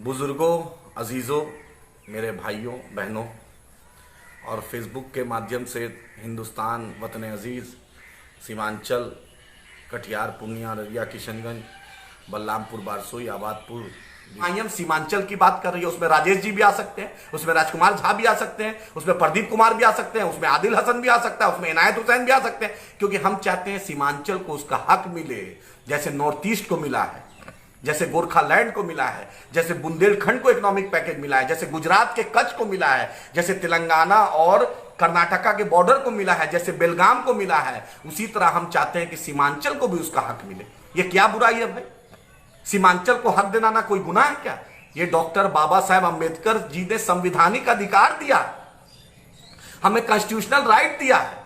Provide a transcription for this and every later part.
बुजुर्गों, अजीज़ों, मेरे भाइयों बहनों और फेसबुक के माध्यम से हिंदुस्तान, वतन अजीज़, सीमांचल, कटिहार, पूर्णिया, अररिया, किशनगंज, बलरामपुर, बारसोई, आबादपुर, हम सीमांचल की बात कर रही है। उसमें राजेश जी भी आ सकते हैं, उसमें राजकुमार झा भी आ सकते हैं, उसमें प्रदीप कुमार भी आ सकते हैं, उसमें आदिल हसन भी आ सकता है, उसमें इनायत हुसैन भी आ सकते हैं, क्योंकि हम चाहते हैं सीमांचल को उसका हक मिले, जैसे नॉर्थ ईस्ट को मिला है, जैसे गोरखालैंड को मिला है, जैसे बुंदेलखंड को इकोनॉमिक पैकेज मिला है, जैसे गुजरात के कच्छ को मिला है, जैसे तेलंगाना और कर्नाटका के बॉर्डर को मिला है, जैसे बेलगाम को मिला है। उसी तरह हम चाहते हैं कि सीमांचल को भी उसका हक मिले। ये क्या बुराई है भाई? सीमांचल को हक देना ना कोई गुनाह है क्या? ये डॉक्टर बाबा साहेब अंबेडकर जी ने संवैधानिक अधिकार दिया, हमें कॉन्स्टिट्यूशनल राइट दिया है।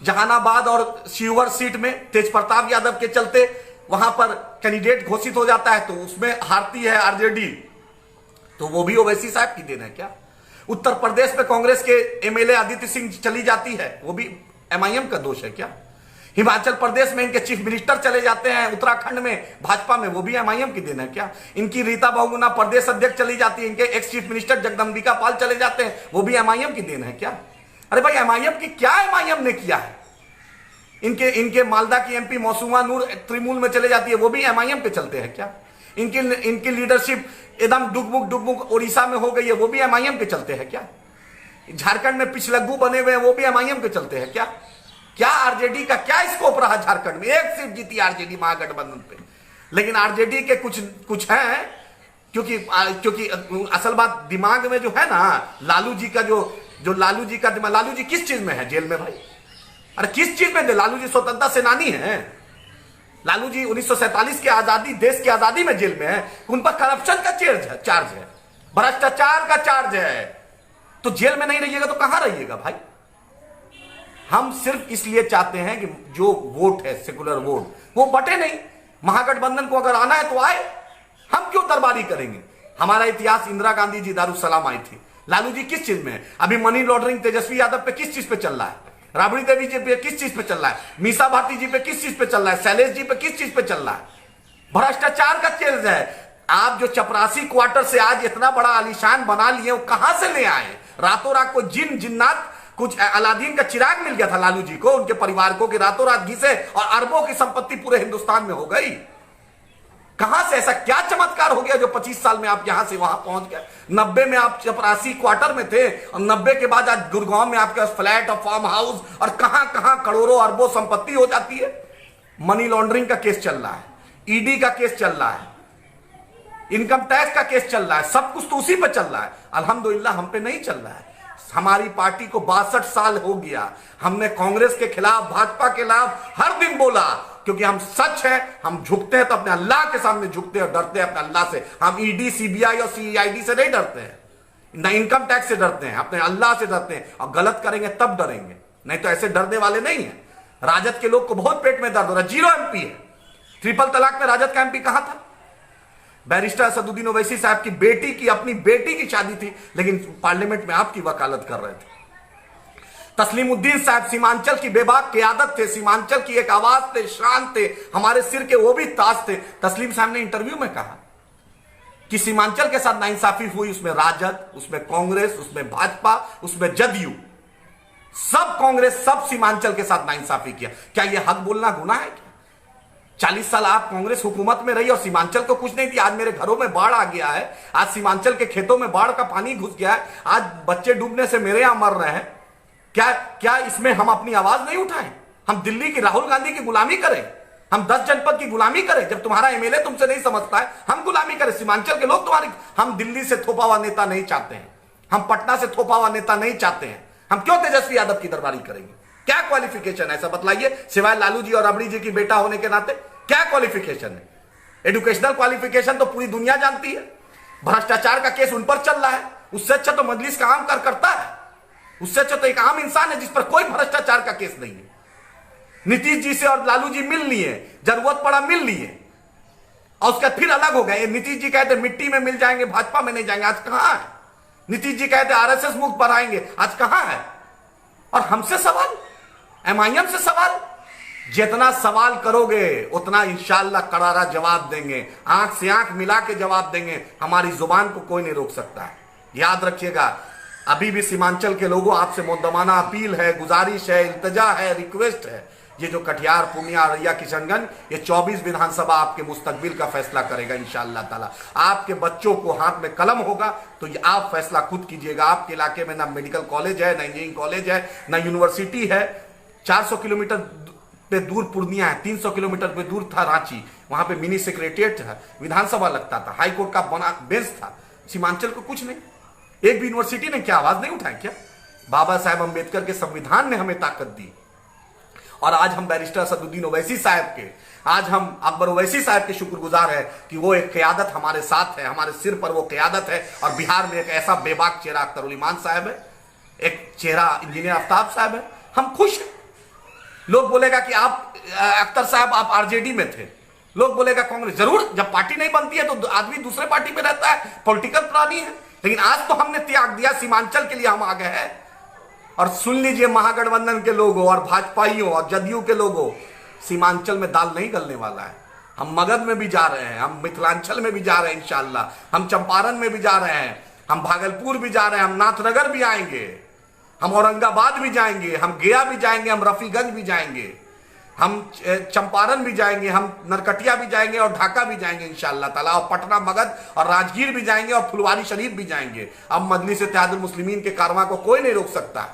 जहानाबाद और शिवहर सीट में तेज प्रताप यादव के चलते वहां पर कैंडिडेट घोषित हो जाता है तो उसमें हारती है आरजेडी, तो वो भी ओवैसी साहब की देन है क्या? उत्तर प्रदेश में कांग्रेस के एमएलए आदित्य सिंह चली जाती है, वो भी एमआईएम का दोष है क्या? हिमाचल प्रदेश में इनके चीफ मिनिस्टर चले जाते हैं, उत्तराखंड में भाजपा में, वो भी एमआईएम की देन है क्या? इनकी रीता बहुगुणा प्रदेश अध्यक्ष चली जाती है, इनके ex chief minister Jagdambika Pal चले जाते हैं, वो भी एमआईएम की देन है क्या? अरे भाई, एमआईएम की क्या एमआईएम ने किया है? इनके मालदा की एमपी मौसूमा नूर त्रिमूल में चले जाती है, वो भी एमआईएम के चलते हैं क्या? इनकी लीडरशिप एकदम डुगमुक उड़ीसा में हो गई है, वो भी एमआईएम के चलते हैं क्या? झारखंड में पिछलग्गू बने हुए हैं, वो भी एमआईएम के चलते हैं क्या? क्या आरजेडी का क्या स्कोप रहा झारखंड में? एक सीट जीती आरजेडी महागठबंधन पे, लेकिन आरजेडी के कुछ है, क्योंकि असल बात दिमाग में जो है ना, लालू जी का जो लालू जी का दिमाग, लालू जी किस चीज में है जेल में भाई? अरे किस चीज में? लालू जी स्वतंत्रता सेनानी है, लालू जी 1947 के आजादी, देश की आजादी में जेल में है। उन पर करप्शन का चार्ज है, भ्रष्टाचार का चार्ज है, तो जेल में नहीं रहिएगा तो कहां रहिएगा भाई? हम सिर्फ इसलिए चाहते हैं कि जो वोट है, सेकुलर वोट, वो बटे नहीं। महागठबंधन को अगर आना है तो आए, हम क्यों दरबारी करेंगे? हमारा इतिहास, इंदिरा गांधी जी दारुसलाम आई थी, लालू जी किस चीज में है? अभी मनी लॉन्ड्रिंग तेजस्वी यादव पे किस चीज पे चल रहा है? राबड़ी देवी जी पे किस चीज पे चल रहा है? मीसा भारती जी पे किस चीज पे चल रहा है? शैलेश जी पे किस चीज पे चल रहा है? भ्रष्टाचार का चेंज है। आप जो चपरासी क्वार्टर से आज इतना बड़ा आलीशान बना लिए, वो कहां से ले आए? रातों रात को जिन्नात, कुछ अलादीन का चिराग मिल गया था लालू जी को, उनके परिवार को, कि रातों रात घिसे और अरबों की संपत्ति पूरे हिंदुस्तान में हो गई। कहां से ऐसा क्या चमत्कार हो गया जो 25 साल में आप यहां से वहां पहुंच गए? 90 में आप चपरासी क्वार्टर में थे और 90 के बाद आज गुड़गांव में आपके फ्लैट और फार्म हाउस और कहां कहां करोड़ों अरबों संपत्ति हो जाती है। मनी लॉन्ड्रिंग का केस चल रहा है, ईडी का केस चल रहा है, इनकम टैक्स का केस चल रहा है, सब कुछ तो उसी पर चल रहा है। अल्हम्दुलिल्लाह हम पे नहीं चल रहा है। हमारी पार्टी को 62 साल हो गया, हमने कांग्रेस के खिलाफ, भाजपा के खिलाफ हर दिन बोला, क्योंकि हम सच है। हम झुकते हैं तो अपने अल्लाह के सामने झुकते हैं और डरते हैं अपने अल्लाह से। हम ईडी, सीबीआई और सीआईडी से नहीं डरते हैं, ना इनकम टैक्स से डरते हैं, अपने अल्लाह से डरते हैं। और गलत करेंगे तब डरेंगे, नहीं तो ऐसे डरने वाले नहीं है। राजद के लोग को बहुत पेट में दर्द हो रहा है, 0 एमपी है। ट्रिपल तलाक में राजद का एमपी कहां था? बैरिस्टर असदुद्दीन ओवैसी साहब की बेटी की, अपनी बेटी की शादी थी, लेकिन पार्लियामेंट में आपकी वकालत कर रहे थे। तस्लीमुद्दीन साहब सीमांचल की बेबाक क़यादत थे, सीमांचल की एक आवाज थे, शान थे, हमारे सिर के वो भी ताज थे। तस्लीम साहब ने इंटरव्यू में कहा कि सीमांचल के साथ नाइंसाफी हुई, उसमें राजद, उसमें कांग्रेस, उसमें भाजपा, उसमें जदयू, सब कांग्रेस, सब सीमांचल के साथ नाइंसाफी किया। क्या यह हक बोलना गुनाह है क्या? 40 साल आप कांग्रेस हुकूमत में रही और सीमांचल को कुछ नहीं दिया। आज मेरे घरों में बाढ़ आ गया है, आज सीमांचल के खेतों में बाढ़ का पानी घुस गया है, आज बच्चे डूबने से मेरे यहां मर रहे हैं। क्या इसमें हम अपनी आवाज नहीं उठाएं? हम दिल्ली की राहुल गांधी की गुलामी करें? हम 10 जनपद की गुलामी करें? जब तुम्हारा एमएलए तुमसे नहीं समझता है, हम गुलामी करें? सीमांचल के लोग तुम्हारी, हम दिल्ली से थोपा हुआ नेता नहीं चाहते हैं, हम पटना से थोपा हुआ नेता नहीं चाहते हैं। हम क्यों तेजस्वी यादव की दरबारी करेंगे? क्या क्वालिफिकेशन है ऐसा बतलाइए, सिवाय लालू जी और रबड़ी जी की बेटा होने के नाते क्या क्वालिफिकेशन है? एजुकेशनल क्वालिफिकेशन तो पूरी दुनिया जानती है। भ्रष्टाचार का केस उन पर चल रहा है, उससे अच्छा तो मजलिस का आम करता है, उससे अच्छा तो एक आम इंसान है जिस पर कोई भ्रष्टाचार का केस नहीं है। नीतीश जी से और लालू जी मिल लिए, जरूरत पड़ा मिल लिए, और उसका फिर अलग हो गए। नीतीश जी कहते मिट्टी में मिल जाएंगे, भाजपा में नहीं जाएंगे, आज कहां है? नीतीश जी कहते आरएसएस मुक्त बढ़ाएंगे, आज कहां है? और हमसे सवाल, एमआईएम से सवाल, जितना सवाल करोगे उतना इंशाअल्लाह करारा जवाब देंगे, आंख से आंख मिला के जवाब देंगे। हमारी जुबान को कोई नहीं रोक सकता है, याद रखिएगा। अभी भी सीमांचल के लोगों आपसे मुद्दमाना अपील है, गुजारिश है, इल्तजा है, रिक्वेस्ट है। ये जो कटिहार, पूर्णिया, अररिया, किशनगंज, ये 24 विधानसभा आपके मुस्तकबिल का फैसला करेगा इंशाअल्लाह ताला। आपके बच्चों को हाथ में कलम होगा तो ये आप फैसला खुद कीजिएगा। आपके इलाके में ना मेडिकल कॉलेज है, ना इंजीनियरिंग कॉलेज है, ना यूनिवर्सिटी है। 400 किलोमीटर पे दूर पूर्णिया है, 300 किलोमीटर पे दूर था रांची, वहां पे मिनी सेक्रेटेरिएट था, विधानसभा लगता था, हाईकोर्ट का बना बेंच था। सीमांचल को कुछ नहीं, एक भी यूनिवर्सिटी ने क्या आवाज नहीं उठाई क्या? बाबा साहेब अम्बेडकर के संविधान ने हमें ताकत दी। और आज हम बैरिस्टर असदुद्दीन ओवैसी साहब के, आज हम अकबर ओवैसी साहब के शुक्रगुजार है कि वो एक क़यादत हमारे साथ है, हमारे सिर पर वो क़यादत है। और बिहार में एक ऐसा बेबाक चेहरा अख्तरुल इमान साहब है, एक चेहरा इंजीनियर आफ्ताब साहब है। हम खुश हैं। लोग बोलेगा कि आप अख्तर साहब आप आरजेडी में थे, लोग बोलेगा कांग्रेस, जरूर जब पार्टी नहीं बनती है तो आदमी दूसरे पार्टी में रहता है, पॉलिटिकल प्राणी है। लेकिन आज तो हमने त्याग दिया, सीमांचल के लिए हम आ गए हैं। और सुन लीजिए महागठबंधन के लोगों और भाजपाइयों और जदयू के लोगों, सीमांचल में दाल नहीं गलने वाला है। हम मगध में भी जा रहे हैं, हम मिथिलांचल में भी जा रहे हैं इंशाअल्लाह, हम चंपारण में भी जा रहे हैं, हम भागलपुर भी जा रहे हैं, हम नाथनगर भी आएंगे, हम औरंगाबाद भी जाएंगे, हम गया भी जाएंगे, हम रफीगंज भी जाएंगे, हम चंपारण भी जाएंगे, हम नरकटिया भी जाएंगे और ढाका भी जाएंगे इंशाअल्लाह ताला, और पटना, मगध और राजगीर भी जाएंगे और फुलवारी शरीफ भी जाएंगे। अब मजलिस इत्तेहादुल मुस्लिमीन के कारवां को कोई नहीं रोक सकता,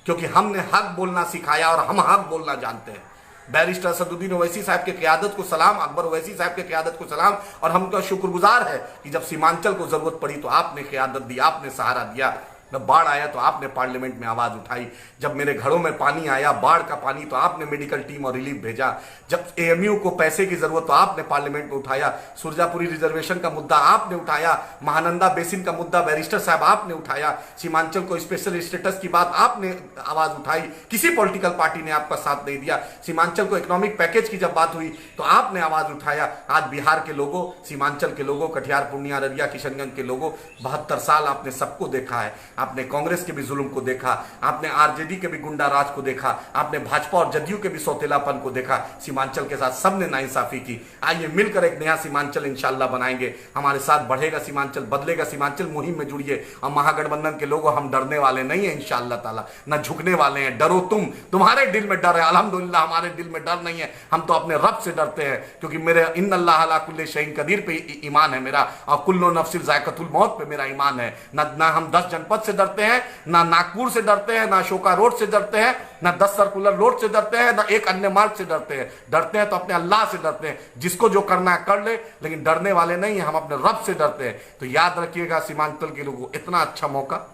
क्योंकि हमने हक बोलना सिखाया और हम हक बोलना जानते हैं। बैरिस्टर असदुद्दीन ओवैसी साहब के क़यादत को सलाम, अकबर ओवैसी साहब के क़यादत को सलाम। और हमका शुक्रगुजार है कि जब सीमांचल को जरूरत पड़ी तो आपने क़यादत दी, आपने सहारा दिया। जब बाढ़ आया तो आपने पार्लियामेंट में आवाज उठाई, जब मेरे घरों में पानी आया, बाढ़ का पानी, तो आपने मेडिकल टीम और रिलीफ भेजा। जब एएमयू को पैसे की जरूरत तो आपने पार्लियामेंट में उठाया। सुरजापुरी रिजर्वेशन का मुद्दा आपने उठाया, महानंदा बेसिन का मुद्दा बैरिस्टर साहब आपने उठाया, सीमांचल को स्पेशल स्टेटस की बात आपने आवाज उठाई। किसी पॉलिटिकल पार्टी ने आपका साथ नहीं दिया। सीमांचल को इकोनॉमिक पैकेज की जब बात हुई तो आपने आवाज उठाया। आज बिहार के लोगों, सीमांचल के लोगों, कटिहार, पूर्णिया, अररिया, किशनगंज के लोगों, 72 साल आपने सबको देखा है। आपने कांग्रेस के भी जुल्म को देखा, आपने आरजेडी के भी गुंडा राज को देखा, आपने भाजपा और जदयू के भी सौतेलापन को देखा। सीमांचल के साथ सबने नाइंसाफी की। आइए मिलकर एक नया सीमांचल इंशाअल्लाह बनाएंगे। हमारे साथ बढ़ेगा सीमांचल, बदलेगा सीमांचल। मुहिम में जुड़िए। और महागठबंधन के लोगों, हम डरने वाले नहीं है इंशाअल्लाह ताला, न झुकने वाले हैं। डरो तुम, तुम्हारे दिल में डर है, अल्हम्दुलिल्लाह हमारे दिल में डर नहीं है। हम तो अपने रब से डरते हैं, क्योंकि मेरे इन्नल्लाह अला कुल्ली शैइन कदीर पे ईमान है मेरा, और कुल्लु नफ्सिन ज़ायक़तुल मौत पे मेरा ईमान है। ना हम 10 जनपद से डरते हैं, ना नागपुर से डरते हैं, ना अशोका रोड से डरते हैं, ना 10 सर्कुलर रोड से डरते हैं, ना एक अन्य मार्ग से डरते हैं। डरते हैं तो अपने अल्लाह से डरते हैं, जिसको जो करना है कर ले, लेकिन डरने वाले नहीं है, हम अपने रब से डरते हैं। तो याद रखिएगा सीमांचल के लोगों, इतना अच्छा मौका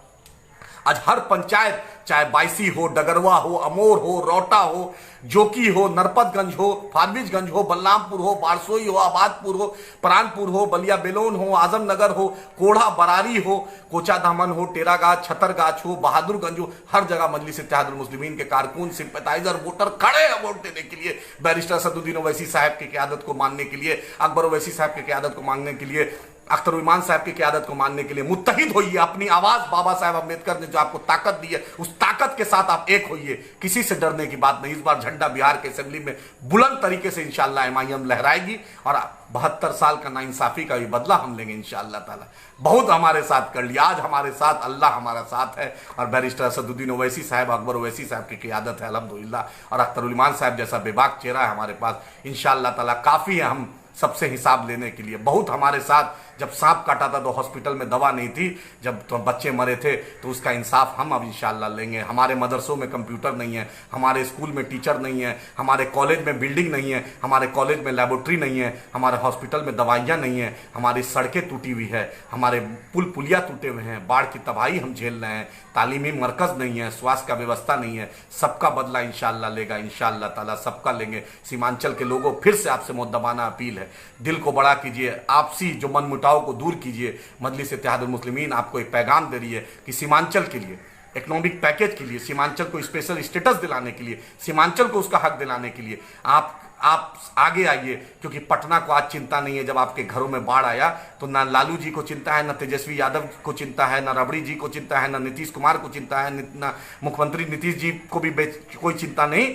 आज हर पंचायत, चाहे बायसी हो, डगरवा हो, अमोर हो, रौटा हो, जोकी हो, नरपतगंज हो, फारबिसगंज हो, बलरामपुर हो, बारसोई हो, आबादपुर हो, प्राणपुर हो, बलिया बेलोन हो, आजमनगर हो, कोढ़ा बरारी हो, कोचा दामन हो, टेरागाछ, छतरगाछ हो, बहादुरगंज हो, हर जगह मजलिस इत्तेहादुल मुस्लिमीन के कारकुन, सिंपैथाइजर, वोटर खड़े हैं वोट देने के लिए, बैरिस्टर असदुद्दीन ओवैसी साहब की क़यादत को मानने के लिए, अकबर ओवैसी साहब की क़यादत को मानने के लिए, अख्तरुल इमान साहब की क़यादत को मानने के लिए। मुत्तहिद होइए। अपनी आवाज बाबा साहेब अम्बेडकर ने जो आपको ताकत दी है, उस ताकत के साथ आप एक होइए। किसी से डरने की बात नहीं। इस बार झंडा बिहार के असेंबली में बुलंद तरीके से इंशाअल्लाह एमआईएम लहराएगी, और 72 साल का नाइंसाफी का भी बदला हम लेंगे इंशाअल्लाह ताला। बहुत हमारे साथ कर लिया, आज हमारे साथ अल्लाह हमारा साथ है। और बैरिस्टर असदुद्दीन ओवैसी साहब, अकबर ओवैसी साहब की क़यादत है अल्हम्दुलिल्लाह, और अख्तरुल इमान साहब जैसा बेबाक चेहरा है हमारे पास। इंशाअल्लाह ताला काफ़ी है हम सबसे हिसाब लेने के लिए। बहुत हमारे साथ, जब सांप काटा था तो हॉस्पिटल में दवा नहीं थी, जब तो बच्चे मरे थे, तो उसका इंसाफ हम अब इंशाअल्लाह लेंगे। हमारे मदरसों में कंप्यूटर नहीं है, हमारे स्कूल में टीचर नहीं है, हमारे कॉलेज में बिल्डिंग नहीं है, हमारे कॉलेज में लेबोरेटरी नहीं है, हमारे हॉस्पिटल में दवाइयाँ नहीं है, हमारी सड़कें टूटी हुई है, हमारे पुल पुलिया टूटे हुए हैं, बाढ़ की तबाही हम झेल रहे हैं, तालीमी मरकज़ नहीं है, स्वास्थ्य का व्यवस्था नहीं है। सबका बदला इंशाअल्लाह लेगा, इंशाअल्लाह ताला सबका लेंगे। सीमांचल के लोगों, फिर से आपसे मुद्दबाना अपील है, दिल को बड़ा कीजिए, आपसी जो मनमुटाव को दूर कीजिए। मजलिस इत्तेहादुल मुस्लिमीन आपको एक पैगाम दे रही है कि सीमांचल के लिए, इकोनॉमिक पैकेज के लिए, सीमांचल को स्पेशल स्टेटस दिलाने के लिए, सीमांचल को उसका हक दिलाने के लिए आप आगे आइए। क्योंकि पटना को आज चिंता नहीं है। जब आपके घरों में बाढ़ आया तो ना लालू जी को चिंता है, ना तेजस्वी यादव को चिंता है, ना रबड़ी जी को चिंता है, ना नीतीश कुमार को चिंता है, ना मुख्यमंत्री नीतीश जी को भी कोई चिंता नहीं।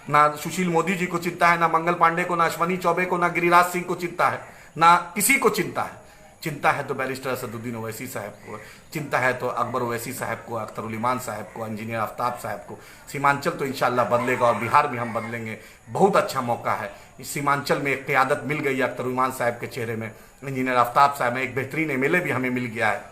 ना सुशील मोदी जी को चिंता है, ना मंगल पांडे को, ना अश्वनी चौबे को, ना गिरिराज सिंह को चिंता है, ना किसी को चिंता है। चिंता है तो बैरिस्टर असदुद्दीन ओवैसी साहब को, चिंता है तो अकबर ओवैसी साहब को, अख्तर ईमान साहब को, इंजीनियर आफ्ताब साहब को। सीमांचल तो इंशाल्लाह बदलेगा और बिहार भी हम बदलेंगे। बहुत अच्छा मौका है, इस सीमांचल में एक क़यादत मिल गई है अख्तर ईमान साहब के चेहरे में, इंजीनियर आफ्ताब साहब में। एक बेहतरीन एमएलए भी हमें मिल गया है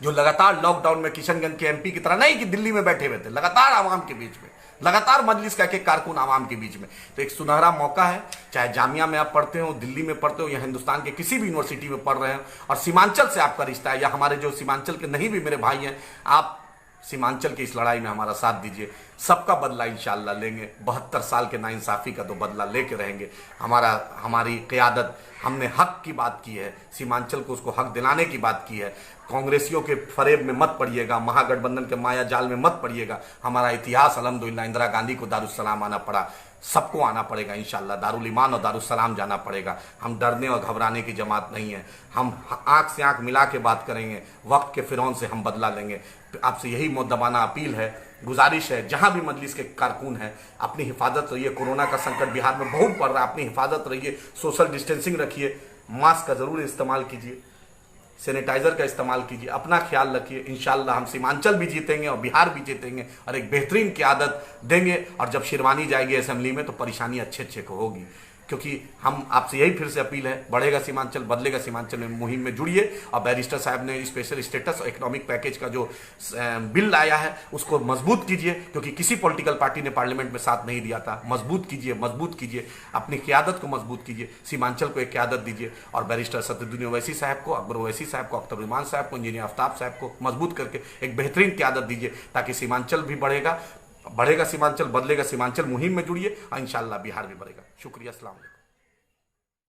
जो लगातार लॉकडाउन में किशनगंज के एमपी की तरह नहीं कि दिल्ली में बैठे हुए थे, लगातार आवाम के बीच में, लगातार मजलिस का एक कारकुन आवाम के बीच में। तो एक सुनहरा मौका है, चाहे जामिया में आप पढ़ते हो, दिल्ली में पढ़ते हो, या हिंदुस्तान के किसी भी यूनिवर्सिटी में पढ़ रहे हो और सीमांचल से आपका रिश्ता है, या हमारे जो सीमांचल के नहीं भी मेरे भाई हैं, आप सीमांचल की इस लड़ाई में हमारा साथ दीजिए। सबका बदला इंशाल्लाह लेंगे। 72 साल के नाइंसाफ़ी का तो बदला लेके रहेंगे। हमारी क़यादत, हमने हक की बात की है, सीमांचल को उसको हक दिलाने की बात की है। कांग्रेसियों के फरेब में मत पड़िएगा, महागठबंधन के माया जाल में मत पड़िएगा। हमारा इतिहास अल्हम्दुलिल्लाह, इंदिरा गांधी को दारुस्सलाम आना पड़ा, सबको आना पड़ेगा इंशाल्लाह। दारुल ईमान और दारुस्सलाम जाना पड़ेगा। हम डरने और घबराने की जमात नहीं है, हम आंख से आंख मिला के बात करेंगे। वक्त के फिरौन से हम बदला लेंगे। आपसे यही मुद्दबाना अपील है, गुजारिश है, जहां भी मजलिस के कारकुन हैं, अपनी हिफाजत रहिए। कोरोना का संकट बिहार में बहुत पड़ रहा है, अपनी हिफाजत रहिए, सोशल डिस्टेंसिंग रखिए, मास्क का ज़रूर इस्तेमाल कीजिए, सैनिटाइजर का इस्तेमाल कीजिए, अपना ख्याल रखिए। इंशाल्लाह हम सीमांचल भी जीतेंगे और बिहार भी जीतेंगे और एक बेहतरीन क़यादत देंगे। और जब शेरवानी जाएगी असेंबली में तो परेशानी अच्छे को होगी, क्योंकि हम आपसे यही फिर से अपील है, बढ़ेगा सीमांचल, बदलेगा सीमांचल में मुहिम में जुड़िए। और बैरिस्टर साहब ने स्पेशल स्टेटस और इकोनॉमिक पैकेज का जो बिल लाया है उसको मजबूत कीजिए, क्योंकि किसी पॉलिटिकल पार्टी ने पार्लियामेंट में साथ नहीं दिया था। मजबूत कीजिए, मजबूत कीजिए, अपनी क़यादत को मजबूत कीजिए, सीमांचल को एक क़यादत दीजिए। और बैरिस्टर असदुद्दीन ओवैसी साहब को, अकबर ओवैसी साहब को, अख्तर ईमान साहब को, इंजीनियर आफ्ताब साहब को मजबूत करके एक बेहतरीन क़यादत दीजिए, ताकि सीमांचल भी बढ़ेगा सीमांचल, बदलेगा सीमांचल, मुहिम में जुड़िए और इंशाल्लाह बिहार भी बढ़ेगा। शुक्रिया, अस्सलाम वालेकुम।